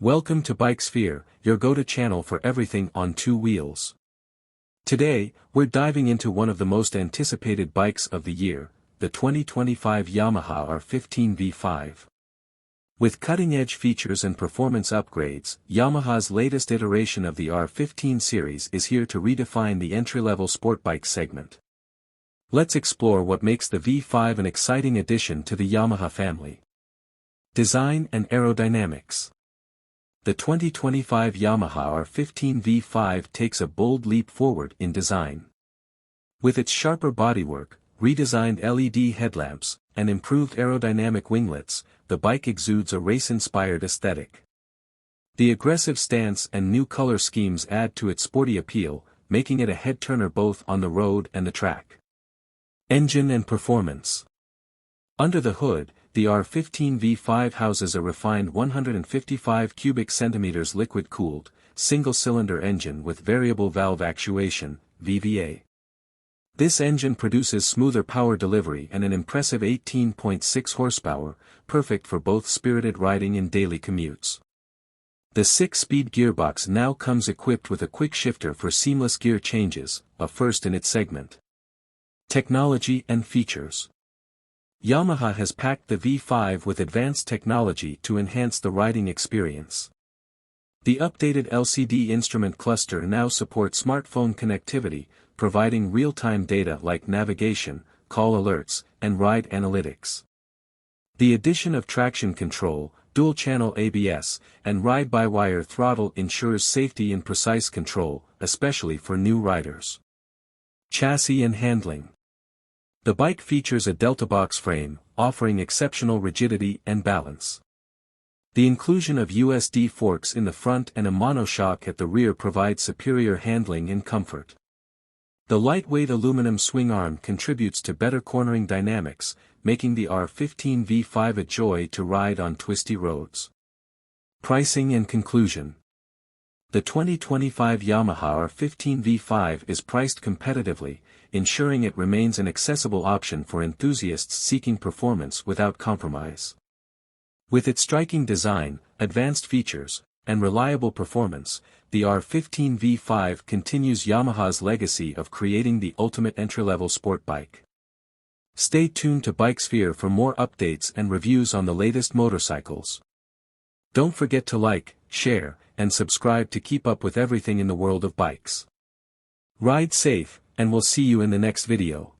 Welcome to Bike Sphere, your go-to channel for everything on two wheels. Today, we're diving into one of the most anticipated bikes of the year, the 2025 Yamaha R15 V5. With cutting-edge features and performance upgrades, Yamaha's latest iteration of the R15 series is here to redefine the entry-level sport bike segment. Let's explore what makes the V5 an exciting addition to the Yamaha family. Design and aerodynamics. The 2025 Yamaha R15 V5 takes a bold leap forward in design. With its sharper bodywork, redesigned LED headlamps, and improved aerodynamic winglets, the bike exudes a race-inspired aesthetic. The aggressive stance and new color schemes add to its sporty appeal, making it a head-turner both on the road and the track. Engine and performance. Under the hood, the R15 V5 houses a refined 155 cubic centimeters liquid-cooled, single-cylinder engine with variable valve actuation, VVA. This engine produces smoother power delivery and an impressive 18.6 horsepower, perfect for both spirited riding and daily commutes. The 6-speed gearbox now comes equipped with a quick shifter for seamless gear changes, a first in its segment. Technology and features. Yamaha has packed the V5 with advanced technology to enhance the riding experience. The updated LCD instrument cluster now supports smartphone connectivity, providing real-time data like navigation, call alerts, and ride analytics. The addition of traction control, dual-channel ABS, and ride-by-wire throttle ensures safety and precise control, especially for new riders. Chassis and handling. The bike features a delta box frame, offering exceptional rigidity and balance. The inclusion of USD forks in the front and a monoshock at the rear provides superior handling and comfort. The lightweight aluminum swing arm contributes to better cornering dynamics, making the R15 V5 a joy to ride on twisty roads. Pricing and conclusion. The 2025 Yamaha R15 V5 is priced competitively, ensuring it remains an accessible option for enthusiasts seeking performance without compromise. With its striking design, advanced features, and reliable performance, the R15 V5 continues Yamaha's legacy of creating the ultimate entry-level sport bike. Stay tuned to Bike Sphere for more updates and reviews on the latest motorcycles. Don't forget to like, share, and subscribe to keep up with everything in the world of bikes. Ride safe, and we'll see you in the next video.